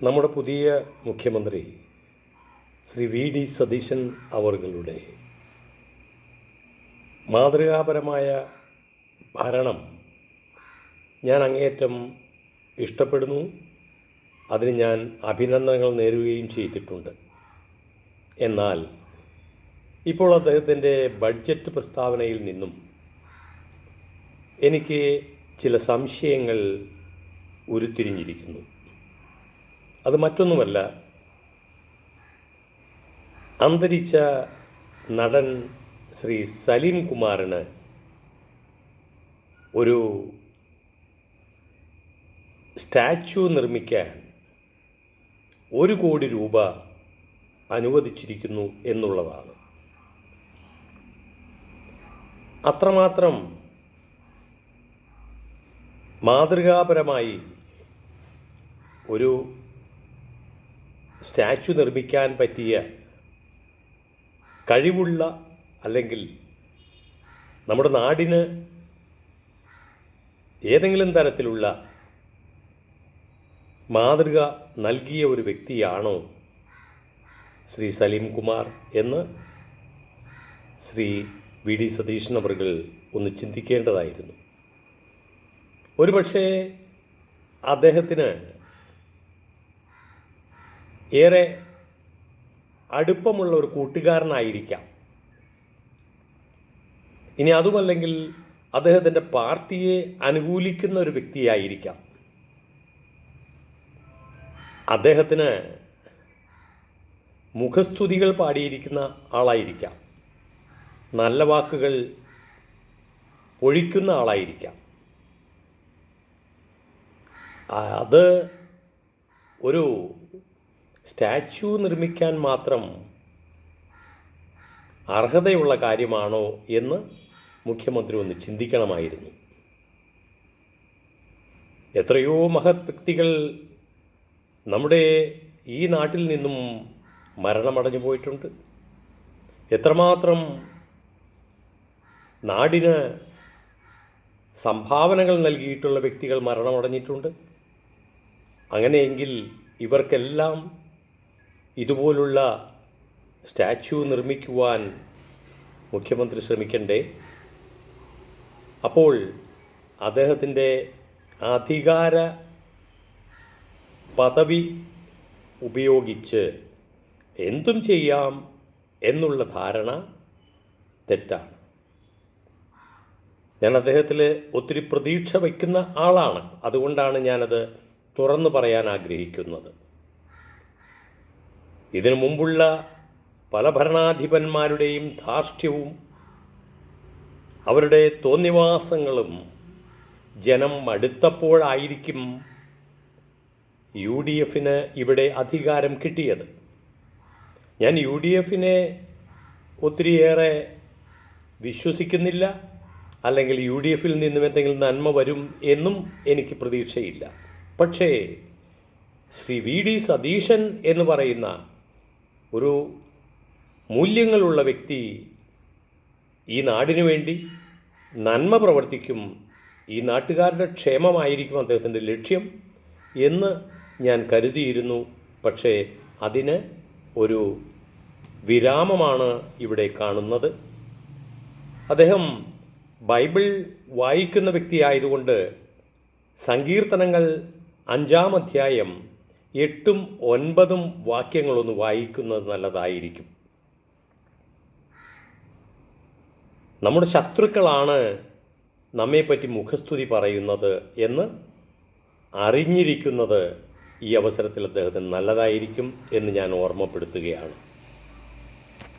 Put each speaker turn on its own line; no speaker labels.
നമ്മുടെ പുതിയ മുഖ്യമന്ത്രി ശ്രീ VD സതീശൻ അവர்களுടെ മാതൃകാപരമായ ഭരണം ഞാൻ അങ്ങേയറ്റം ഇഷ്ടപ്പെടുന്നു. അതിന് ഞാൻ അഭിനന്ദനങ്ങൾ നേരുകയും ചെയ്തിട്ടുണ്ട്. എന്നാൽ ഇപ്പോൾ അദ്ദേഹത്തിൻ്റെ ബഡ്ജറ്റ് പ്രസ്താവനയിൽ നിന്നും എനിക്ക് ചില സംശയങ്ങൾ ഉരുത്തിരിഞ്ഞിരിക്കുന്നു. അത് മറ്റൊന്നുമല്ല, അന്തരിച്ച നടൻ ശ്രീ സലീം കുമാറിന് ഒരു സ്റ്റാച്യു നിർമ്മിക്കാൻ 1 കോടി രൂപ അനുവദിച്ചിരിക്കുന്നു എന്നുള്ളതാണ്. അത്രമാത്രം മാതൃകാപരമായി ഒരു സ്റ്റാച്യു നിർമ്മിക്കാൻ പറ്റിയ കഴിവുള്ള, അല്ലെങ്കിൽ നമ്മുടെ നാടിന് ഏതെങ്കിലും തരത്തിലുള്ള മാതൃക നൽകിയ ഒരു വ്യക്തിയാണോ ശ്രീ സലീം കുമാർ എന്ന് ശ്രീ VD സതീശൻ അവർകൾ ഒന്ന് ചിന്തിക്കേണ്ടതായിരുന്നു. ഒരുപക്ഷേ അദ്ദേഹത്തിന് ഏറെ അടുപ്പമുള്ള ഒരു കൂട്ടുകാരനായിരിക്കാം. ഇനി അതുമല്ലെങ്കിൽ അദ്ദേഹത്തിൻ്റെ പാർട്ടിയെ അനുകൂലിക്കുന്ന ഒരു വ്യക്തിയായിരിക്കാം. അദ്ദേഹത്തിന് മുഖസ്തുതികൾ പാടിയിരിക്കുന്ന ആളായിരിക്കാം. നല്ല വാക്കുകൾ പൊഴിക്കുന്ന ആളായിരിക്കാം. അത് ഒരു സ്റ്റാച്യു നിർമ്മിക്കാൻ മാത്രം അർഹതയുള്ള കാര്യമാണോ എന്ന് മുഖ്യമന്ത്രി ഒന്ന് ചിന്തിക്കണമായിരുന്നു. എത്രയോ മഹത് വ്യക്തികൾ നമ്മുടെ ഈ നാട്ടിൽ നിന്നും മരണമടഞ്ഞു പോയിട്ടുണ്ട്. എത്രമാത്രം നാടിന് സംഭാവനകൾ നൽകിയിട്ടുള്ള വ്യക്തികൾ മരണമടഞ്ഞിട്ടുണ്ട്. അങ്ങനെയെങ്കിൽ ഇവർക്കെല്ലാം ഇതുപോലുള്ള സ്റ്റാച്യു നിർമ്മിക്കുവാൻ മുഖ്യമന്ത്രി ശ്രമിക്കണ്ടേ? അപ്പോൾ അദ്ദേഹത്തിൻ്റെ അധികാര പദവി ഉപയോഗിച്ച് എന്തും ചെയ്യാം എന്നുള്ള ധാരണ തെറ്റാണ്. ഞാൻ അദ്ദേഹത്തിൽ ഒത്തിരി പ്രതീക്ഷ വയ്ക്കുന്ന ആളാണ്. അതുകൊണ്ടാണ് ഞാനത് തുറന്നു പറയാൻ ആഗ്രഹിക്കുന്നത്. ഇതിനു മുമ്പുള്ള പല ഭരണാധിപന്മാരുടെയും ധാർഷ്ട്യവും അവരുടെ തോന്നിവാസങ്ങളും ജനം മടുത്തപ്പോഴായിരിക്കും UDFന് ഇവിടെ അധികാരം കിട്ടിയത്. ഞാൻ UDFനെ ഒത്തിരിയേറെ വിശ്വസിക്കുന്നില്ല, അല്ലെങ്കിൽ UDFൽ നിന്നും എന്തെങ്കിലും നന്മ വരും എന്നും എനിക്ക് പ്രതീക്ഷയില്ല. പക്ഷേ ശ്രീ VD സതീശൻ എന്ന് പറയുന്ന ഒരു മൂല്യങ്ങളുള്ള വ്യക്തി ഈ നാടിനു വേണ്ടി നന്മ പ്രവർത്തിക്കും, ഈ നാട്ടുകാരുടെ ക്ഷേമമായിരിക്കും അദ്ദേഹത്തിൻ്റെ ലക്ഷ്യം എന്ന് ഞാൻ കരുതിയിരുന്നു. പക്ഷേ അതിന് ഒരു വിരാമമാണ് ഇവിടെ കാണുന്നത്. അദ്ദേഹം ബൈബിൾ വായിക്കുന്ന വ്യക്തിയായതുകൊണ്ട് സങ്കീർത്തനങ്ങൾ 5-ാം അധ്യായം 8ഉം 9ഉം വാക്യങ്ങളൊന്ന് വായിക്കുന്നത് നല്ലതായിരിക്കും. നമ്മുടെ ശത്രുക്കളാണ് നമ്മെപ്പറ്റി മുഖസ്തുതി പറയുന്നത് എന്ന് അറിഞ്ഞിരിക്കുന്നത് ഈ അവസരത്തിൽ അദ്ദേഹത്തിന് നല്ലതായിരിക്കും എന്ന് ഞാൻ ഓർമ്മപ്പെടുത്തുകയാണ്.